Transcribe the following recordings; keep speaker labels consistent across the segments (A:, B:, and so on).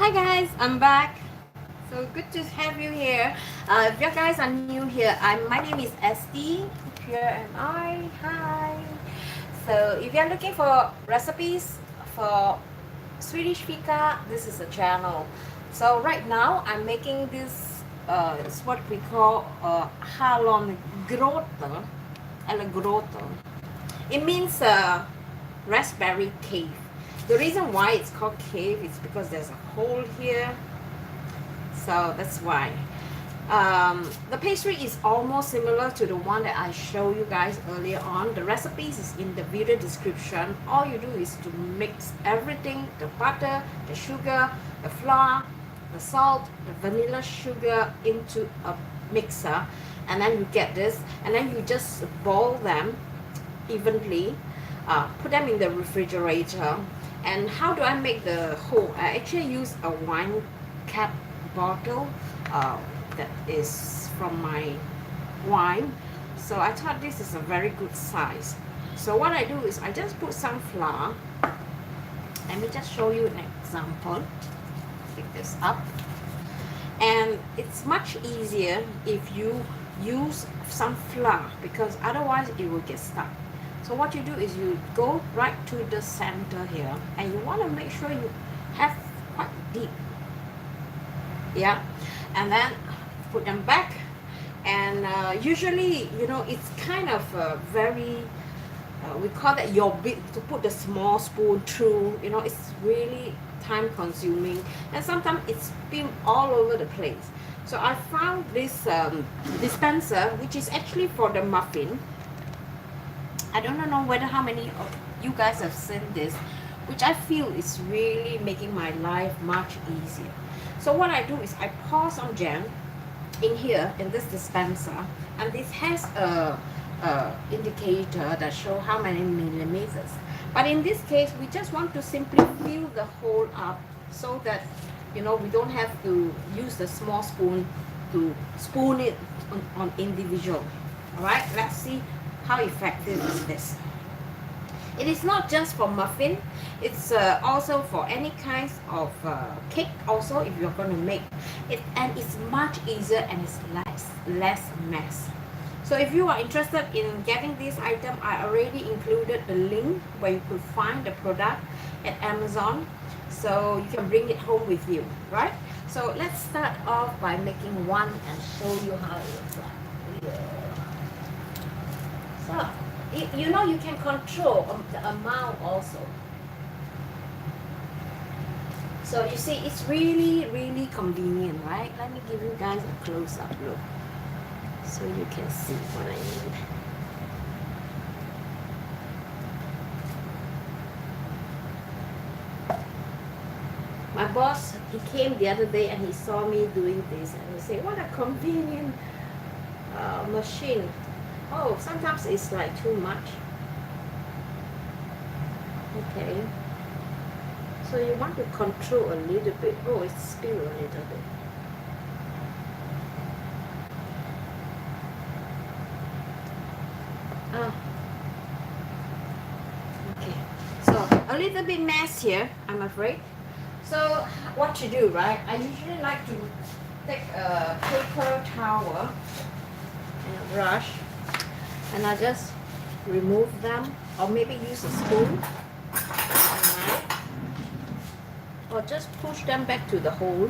A: Hi guys, I'm back. So good to have you here. If you guys are new here, my name is Esty. Here am I. Hi. So if you're looking for recipes for Swedish fika, this is a channel. So right now I'm making this. It's what we call hallongrottor. Hallongrottor. It means raspberry cave. The reason why it's called cave is because there's a hole here, so that's why. The pastry is almost similar to the one that I showed you guys earlier on. The recipes is in the video description. All you do is to mix everything, the butter, the sugar, the flour, the salt, the vanilla sugar into a mixer, and then you get this, and then you just boil them evenly, put them in the refrigerator. And how do I make the whole? I actually use a wine cap bottle that is from my wine, so I thought this is a very good size. So what I do is I just put some flour. Let me just show you an example. Pick this up, and it's much easier if you use some flour, because otherwise it will get stuck. So what you do is you go right to the center here, and you want to make sure you have quite deep, yeah, and then put them back. And usually, you know, it's kind of very we call that your bit, to put the small spoon through, you know, it's really time consuming, and sometimes it's spilled all over the place. So I found this dispenser, which is actually for the muffin. I don't know whether how many of you guys have seen this, which I feel is really making my life much easier. So what I do is I pour some jam in here in this dispenser, and this has a indicator that show how many millimeters. But in this case, we just want to simply fill the hole up, so that, you know, we don't have to use the small spoon to spoon it on individual. All right, let's see how effective is this. It is not just for muffin, it's also for any kinds of cake also, if you're going to make it, and it's much easier, and it's less mess. So if you are interested in getting this item, I already included the link where you could find the product at Amazon, so you can bring it home with you, right? So let's start off by making one and show you how it looks like. Yeah. So, you know, you can control the amount also. So you see, it's really convenient, right? Let me give you guys a close-up look, so you can see what I mean. My boss, he came the other day and he saw me doing this, and he said, what a convenient machine. Oh, sometimes it's like too much. Okay. So you want to control a little bit. Oh, it's spilled a little bit. Ah. Okay. So a little bit mess here, I'm afraid. So what to do, right? I usually like to take a paper towel and a brush, and I just remove them, or maybe use a spoon, right? Or just push them back to the hole.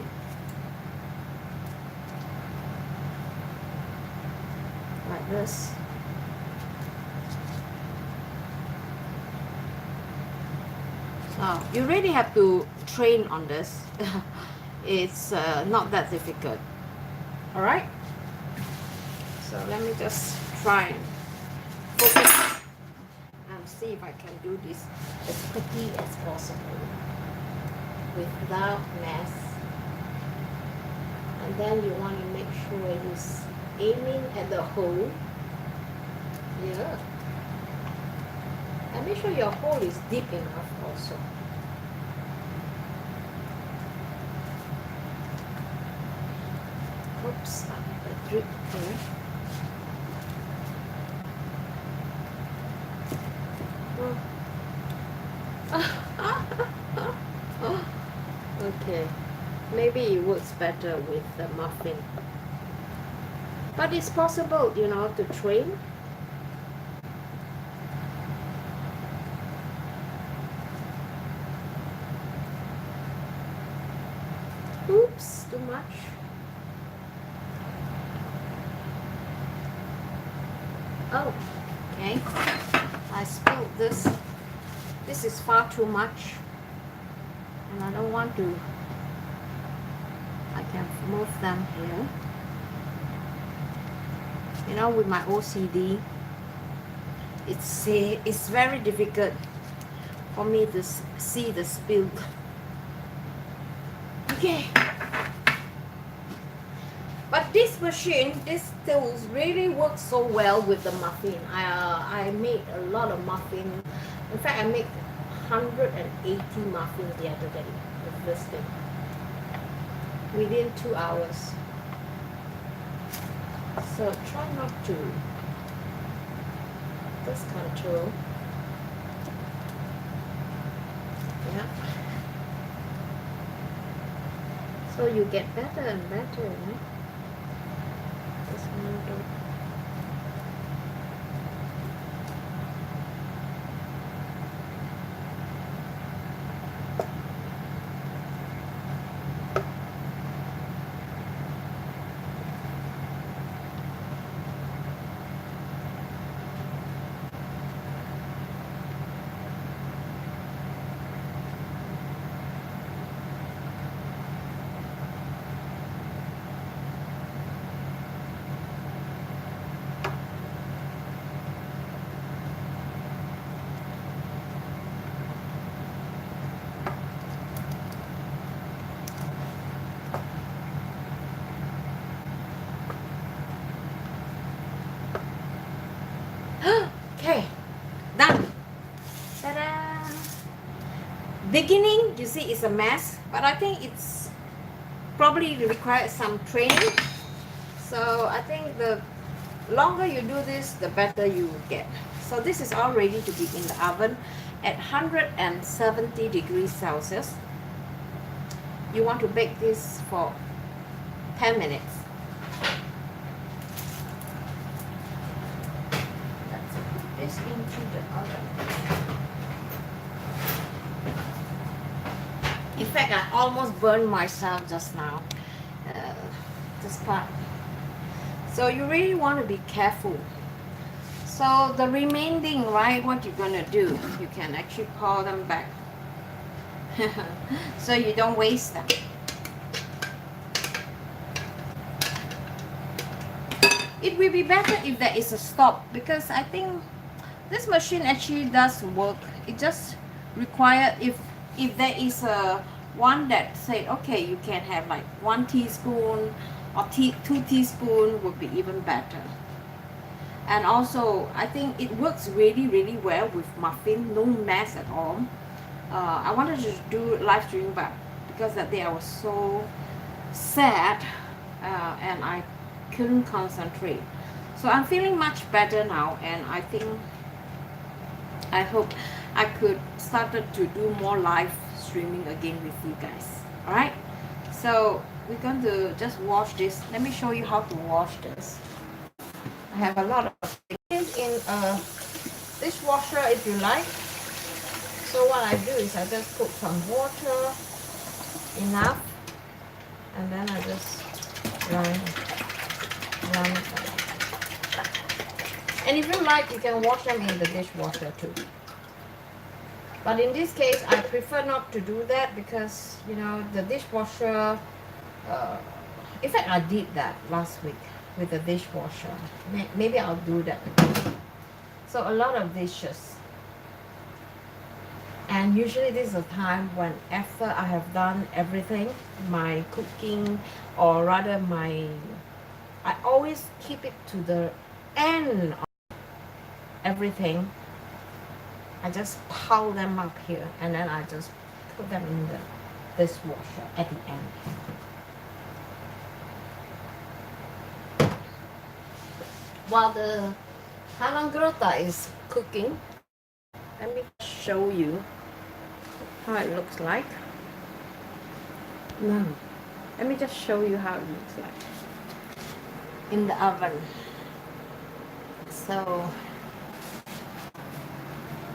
A: Like this. So you really have to train on this. It's not that difficult. All right. So let me just try and focus and see if I can do this as quickly as possible without mess. And then you want to make sure you're aiming at the hole. Yeah. And make sure your hole is deep enough also. Oops, I have a drip here. Okay. Maybe it works better with the muffin. But it's possible, you know, to train. Oops, too much. Oh, okay. I spilled this. This is far too much. And I don't want to. I can move them here. You know, with my OCD, it's very difficult for me to see the spill. Okay. But this machine, this tools really works so well with the muffin. I made a lot of muffin. In fact, I made 180 muffins the other day with this thing. Within 2 hours. So try not to just control. Yeah. So you get better and better, right? Just one. Okay, done. Ta-da! Beginning, you see, it's a mess, but I think it's probably requires some training. So I think the longer you do this, the better you get. So this is all ready to be in the oven at 170 degrees Celsius. You want to bake this for 10 minutes. Let's put this into the oven. In fact, I almost burned myself just now. This part. So you really want to be careful. So the remaining, right, what you're gonna do, you can actually pour them back. So you don't waste them. It will be better if there is a stop, because I think this machine actually does work. It just requires, if there is a one that said, okay, you can have like 1 teaspoon or 2 teaspoons would be even better. And also, I think it works really, really well with muffin, no mess at all. I wanted to do live stream, but because that day I was so sad and I couldn't concentrate. So I'm feeling much better now, and I hope I could start to do more live streaming again with you guys. Alright, so we're going to just wash this. Let me show you how to wash this. I have a lot of things in a dishwasher if you like. So what I do is I just put some water, enough, and then I just run. And if you like, you can wash them in the dishwasher too. But in this case, I prefer not to do that because, you know, the dishwasher, in fact, I did that last week with the dishwasher. Maybe I'll do that again. So a lot of dishes. And usually this is a time when after I have done everything, my cooking, or rather I always keep it to the end of everything. I just pile them up here and then I just put them in the dishwasher at the end. While the Hallongrottor is cooking, let me show you how it looks like. Now, Let me just show you how it looks like in the oven. So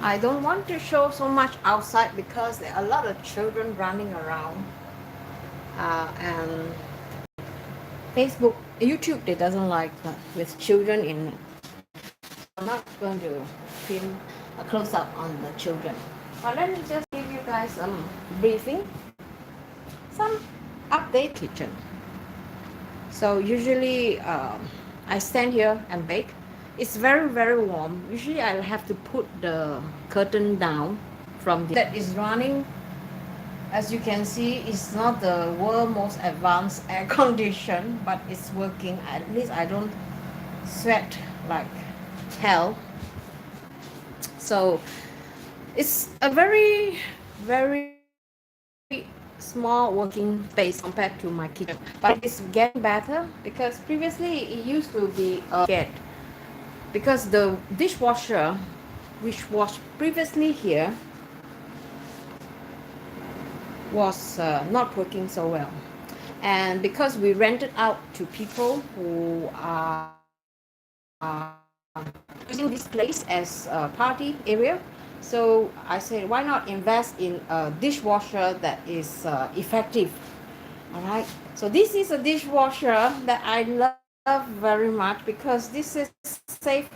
A: I don't want to show so much outside because there are a lot of children running around, and Facebook, YouTube, they doesn't like that with children in it. I'm not going to film a close-up on the children. But let me just give you guys some briefing, some update kitchen. So usually I stand here and bake. It's very, very warm. Usually I'll have to put the curtain down from the that is running. As you can see, it's not the world's most advanced air condition, but it's working. At least I don't sweat like hell. So it's a very, very small working space compared to my kitchen, but it's getting better because previously it used to be a gate, because the dishwasher which was previously here was not working so well, and because we rented out to people who are using this place as a party area. So I said, why not invest in a dishwasher that is effective? All right. So this is a dishwasher that I love very much because this is safe.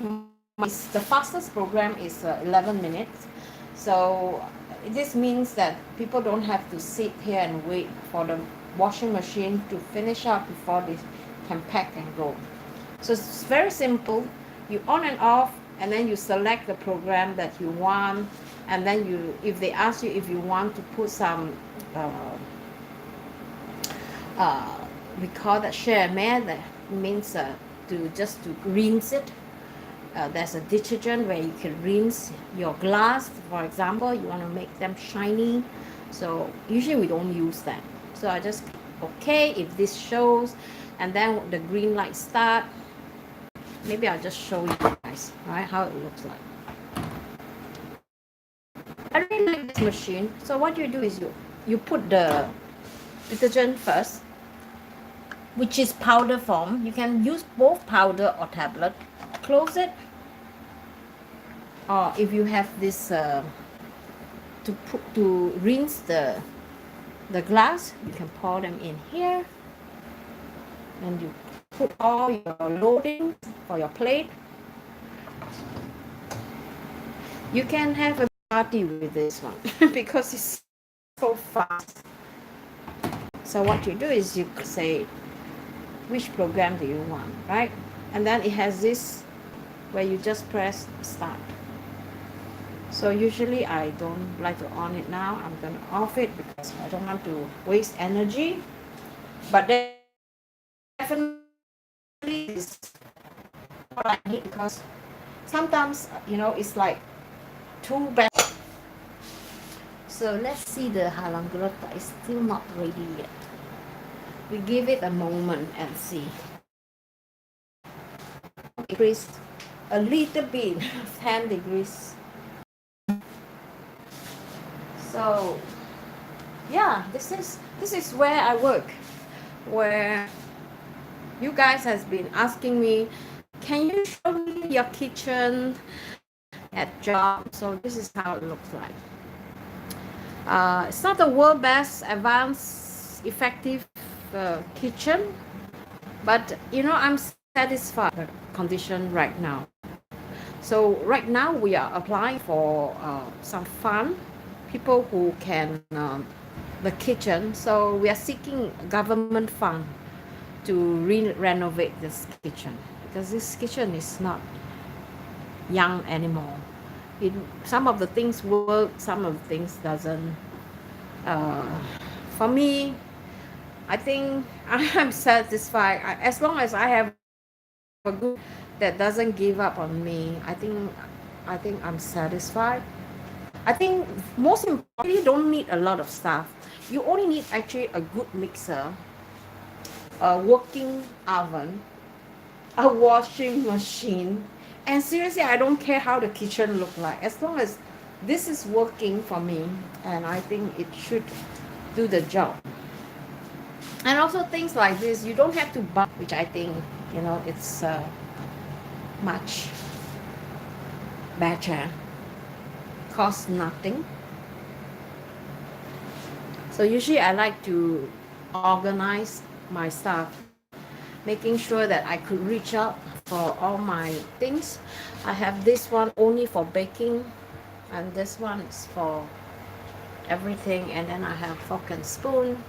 A: The fastest program is 11 minutes. So this means that people don't have to sit here and wait for the washing machine to finish up before they can pack and go. So it's very simple. You on and off, and then you select the program that you want, and then you, if they ask you if you want to put some we call that share man, that means to rinse it. There's a detergent where you can rinse your glass, for example. You want to make them shiny, so usually we don't use that. So I just okay if this shows, and then the green light start. Maybe I'll just show you guys, right, how it looks like. I really like this machine. So what you do is you put the detergent first, which is powder form. You can use both powder or tablet. Close it, or if you have this to rinse the glass, you can pour them in here, and you put all your loading for your plate. You can have a party with this one because it's so fast. So what you do is you say which program do you want, right? And then it has this where you just press start. So usually I don't like to on it now. I'm going to off it because I don't want to waste energy. But definitely is what I need, because sometimes, you know, it's like too bad. So let's see, the Hallongrottor is still not ready yet. We give it a moment and see. Degrees, a little bit, 10 degrees. So yeah, this is where I work, where you guys has been asking me, can you show me your kitchen at job? So this is how it looks like. It's not the world best advanced effective kitchen, but you know, I'm satisfied with the condition right now. So right now we are applying for some fund, people who can the kitchen. So we are seeking government fund to renovate this kitchen, because this kitchen is not young anymore. Some of the things work, some of the things doesn't. For me, I think I'm satisfied. As long as I have a good that doesn't give up on me, I think I'm satisfied. I think most importantly, you don't need a lot of stuff. You only need actually a good mixer, a working oven, a washing machine, and seriously, I don't care how the kitchen look like, as long as this is working for me, and I think it should do the job. And also things like this, you don't have to buy, which I think, you know, it's much better, cost nothing. So usually I like to organize my stuff, making sure that I could reach out for all my things. I have this one only for baking, and this one is for everything, and then I have fork and spoon.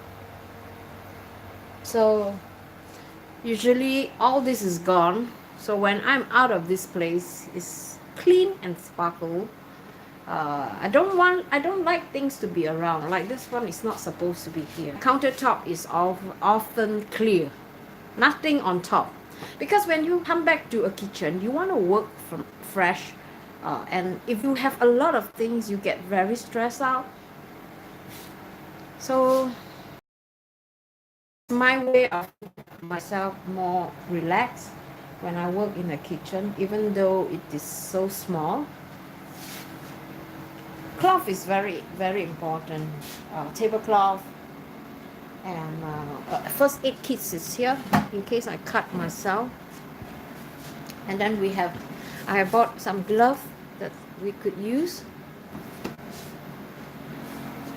A: So usually all this is gone, so when I'm out of this place, it's clean and sparkle. I don't like things to be around. Like this one is not supposed to be here. Countertop is often clear, nothing on top, because when you come back to a kitchen, you want to work from fresh, and if you have a lot of things, you get very stressed out. So my way of myself more relaxed when I work in the kitchen, even though it is so small. Cloth is very, very important. Tablecloth, and first aid kits is here in case I cut myself. And then I have bought some gloves that we could use.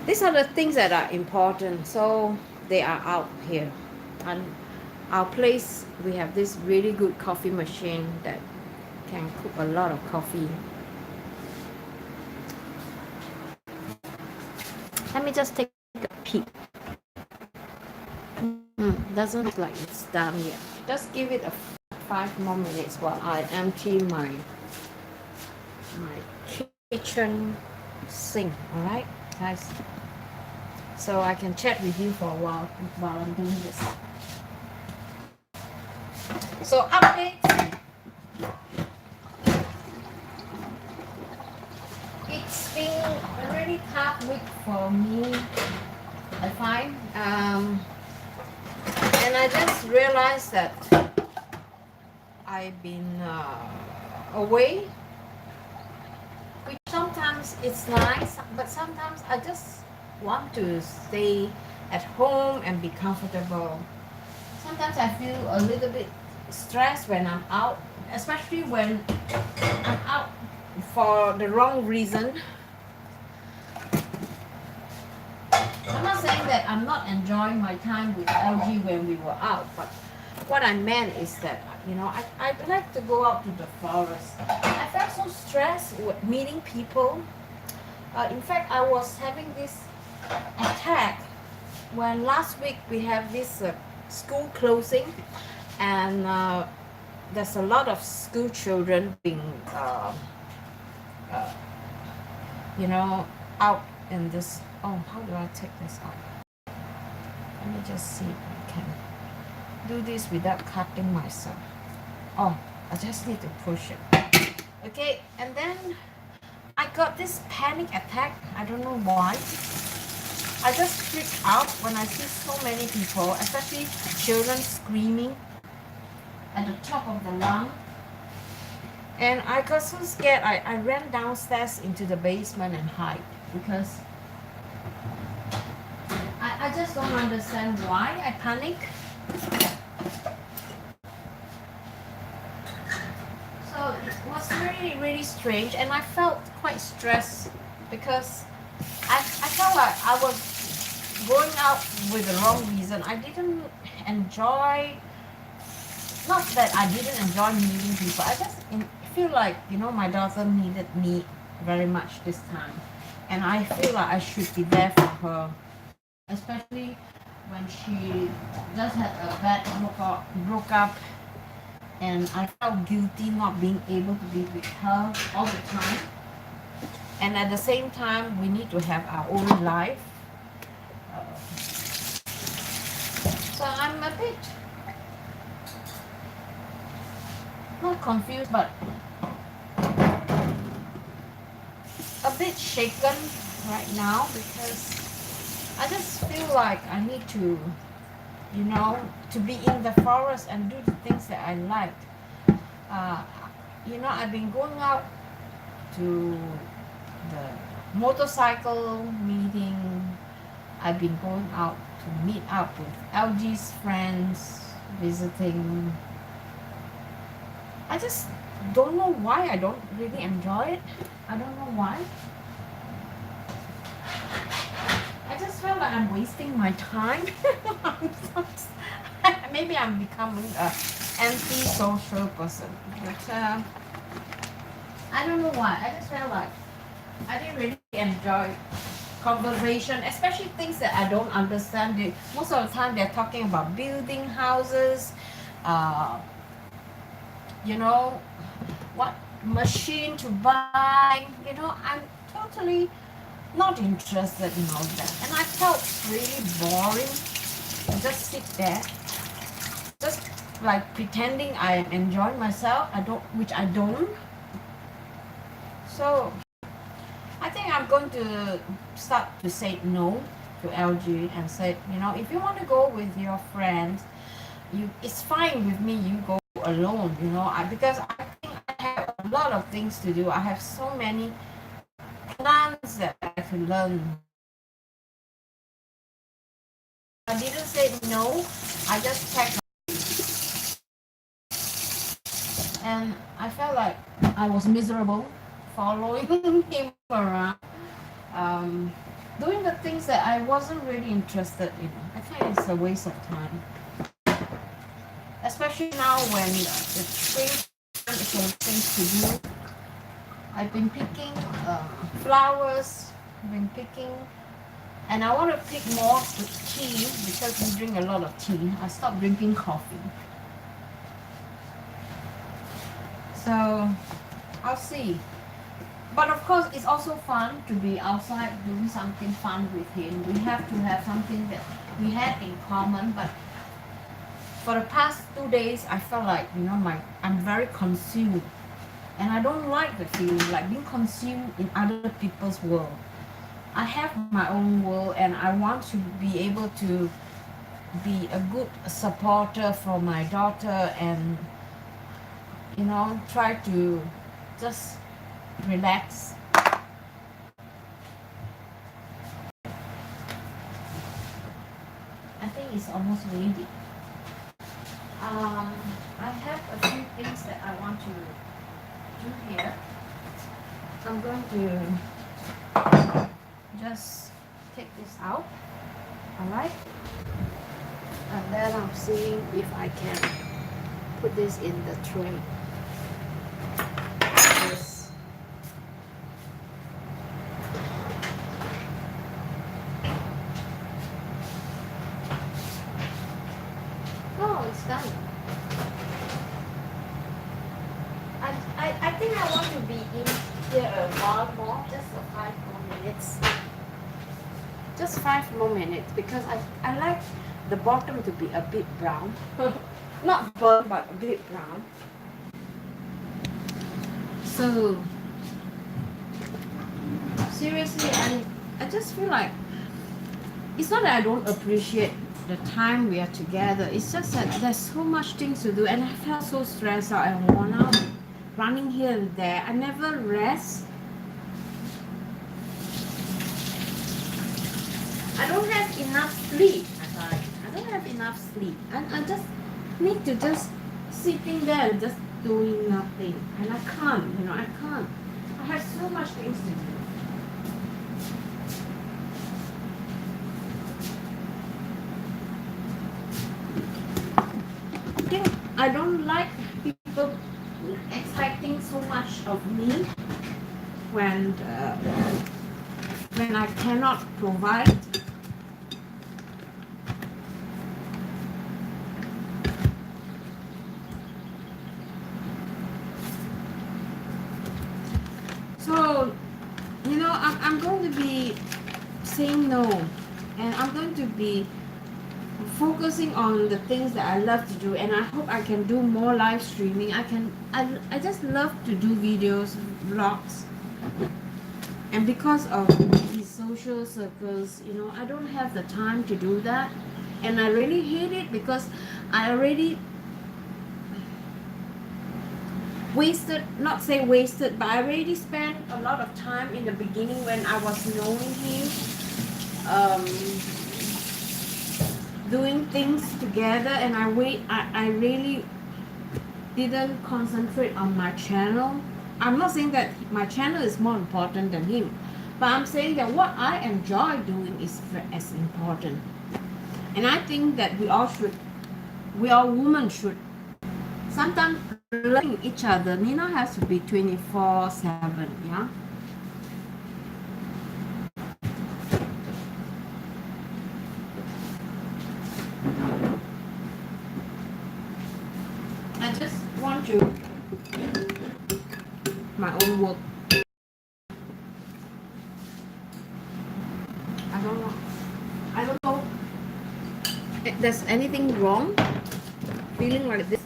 A: These are the things that are important, so they are out here. And our place, we have this really good coffee machine that can cook a lot of coffee. Let me just take a peek. Doesn't look like it's done yet. Just give it a 5 more minutes while I empty my kitchen sink. All right, guys. So I can chat with you for a while I'm doing this. So update. It's been a really tough week for me, I find. And I just realized that I've been away, which sometimes it's nice, but sometimes I just want to stay at home and be comfortable. Sometimes I feel a little bit stressed when I'm out, especially when I'm out for the wrong reason. I'm not saying that I'm not enjoying my time with LG when we were out, but what I meant is that, you know, I like to go out to the forest. I felt so stressed with meeting people. In fact, I was having this attack when last week we have this school closing, and there's a lot of school children being you know, out in this. Oh, how do I take this out? Let me just see if I can do this without cutting myself. Oh, I just need to push it. Okay, and then I got this panic attack. I don't know why. I just freak out when I see so many people, especially children screaming at the top of the lung. And I got so scared, I ran downstairs into the basement and hide, because I just don't understand why I panic. So it was really, really strange, and I felt quite stressed because I felt like I was going out with the wrong reason. I didn't enjoy, not that I didn't enjoy meeting people, I just feel like, you know, my daughter needed me very much this time, and I feel like I should be there for her, especially when she just had a bad broke up, and I felt guilty not being able to be with her all the time. And at the same time, we need to have our own life. So I'm a bit, not confused, but a bit shaken right now, because I just feel like I need to, you know, to be in the forest and do the things that I like. You know, I've been going out to the motorcycle meeting. I've been going out to meet up with LG's friends, visiting. I just don't know why I don't really enjoy it. I don't know why. I just feel like I'm wasting my time. Maybe I'm becoming a anti-social person. But I don't know why. I just feel like I didn't really enjoy conversation, especially things that I don't understand. Most of the time they're talking about building houses, you know, what machine to buy. You know, I'm totally not interested in all that. And I felt really boring to just sit there, just like pretending I am enjoying myself. Which I don't. So I think I'm going to start to say no to LG and say, you know, if you want to go with your friends, it's fine with me. You go alone, you know, because I think I have a lot of things to do. I have so many plans that I have to learn. I didn't say no. I just packed, and I felt like I was miserable following him around, doing the things that I wasn't really interested in. I think it's a waste of time, especially now when it's spring. It's a things to do. I've been picking flowers. I've been picking, and I want to pick more tea because we drink a lot of tea. I stopped drinking coffee. So I'll see. But of course, it's also fun to be outside doing something fun with him. We have to have something that we had in common. But for the past 2 days, I felt like, you know, I'm very consumed. And I don't like the feeling, like being consumed in other people's world. I have my own world, and I want to be able to be a good supporter for my daughter and, you know, try to just relax. I think it's almost ready. I have a few things that I want to do here. I'm going to just take this out, alright? And then I'm seeing if I can put this in the tray. Done. I think I want to be in here a while more, just for 5 more minutes. Just 5 more minutes, because I like the bottom to be a bit brown. Not burnt, but a bit brown. So seriously, I just feel like it's not that I don't appreciate the time we are together. It's just that there's so much things to do, and I felt so stressed out and worn out, running here and there. I never rest. I don't have enough sleep. I don't have enough sleep, and I just need to just sitting there and just doing nothing, and I can't. You know, I can't. I have so much things to do. I don't like people expecting so much of me when I cannot provide. So, you know, I'm going to be saying no, and I'm going to be focusing on the things that I love to do, and I hope I can do more live streaming. I just love to do videos, vlogs, and because of these social circles, you know, I don't have the time to do that, and I really hate it because I already not say wasted, but I already spent a lot of time in the beginning when I was knowing him. doing things together, and I really didn't concentrate on my channel. I'm not saying that my channel is more important than him, but I'm saying that what I enjoy doing is as important. And I think that we all women should sometimes learn each other. Nina has to be 24/7, yeah. I just want to my own work. I don't know if there's anything wrong feeling like this.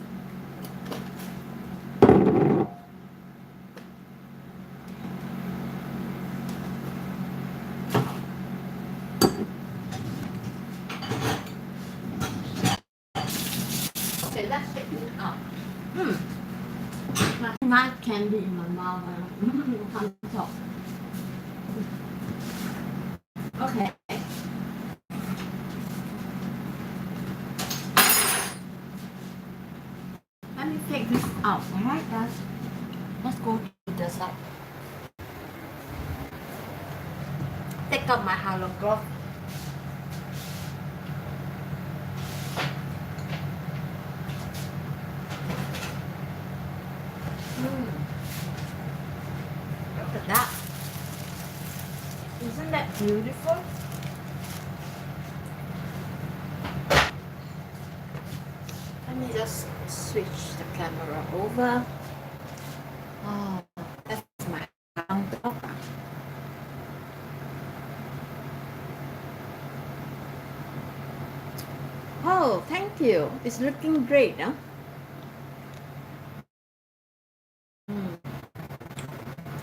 A: Okay, let's take it out. My candy in my mouth. I can't talk. Okay. Let me take this out, alright guys? Let's go to the side. Take out my hallongrottor. Look at that. Isn't that beautiful? Let me just switch the camera over. Oh, that's my hallongrottor. Oh, thank you. It's looking great, huh?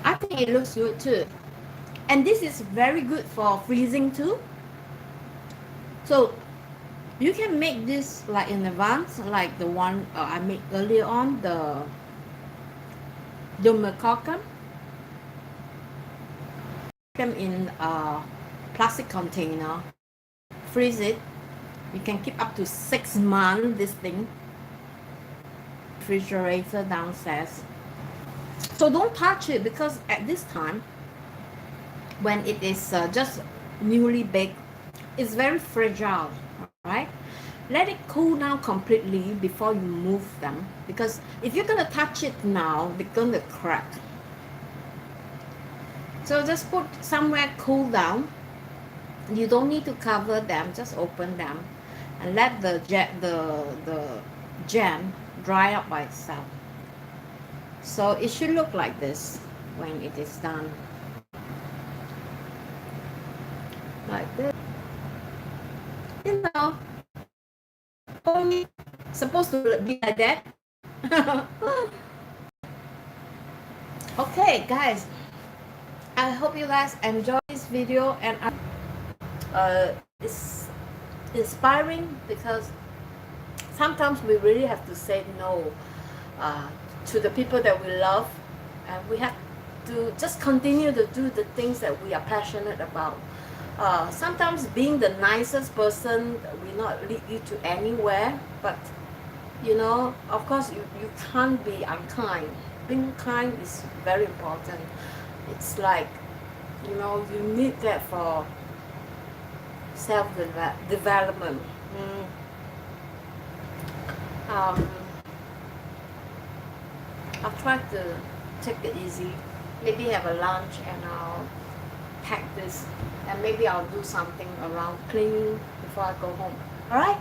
A: I think it looks good too. And this is very good for freezing too. So you can make this like in advance, like the one I made earlier on, the hallongrottor. Them in a plastic container, freeze it. You can keep up to 6 months this thing. Refrigerator downstairs. So don't touch it, because at this time, when it is just newly baked, it's very fragile, right? Let it cool down completely before you move them, because if you're gonna touch it now, they're gonna crack. So just put somewhere cool down. You don't need to cover them, just open them and let the jam dry up by itself. So it should look like this when it is done. Like this. You know, only supposed to be like that. Okay, guys. I hope you guys enjoy this video, and it's inspiring, because sometimes we really have to say no to the people that we love, and we have to just continue to do the things that we are passionate about. Sometimes being the nicest person will not lead you to anywhere, but you know, of course you can't be unkind. Being kind is very important. It's like, you know, you need that for self-development. I'll try to take it easy. Maybe have a lunch and I'll pack this, and maybe I'll do something around cleaning before I go home. Alright?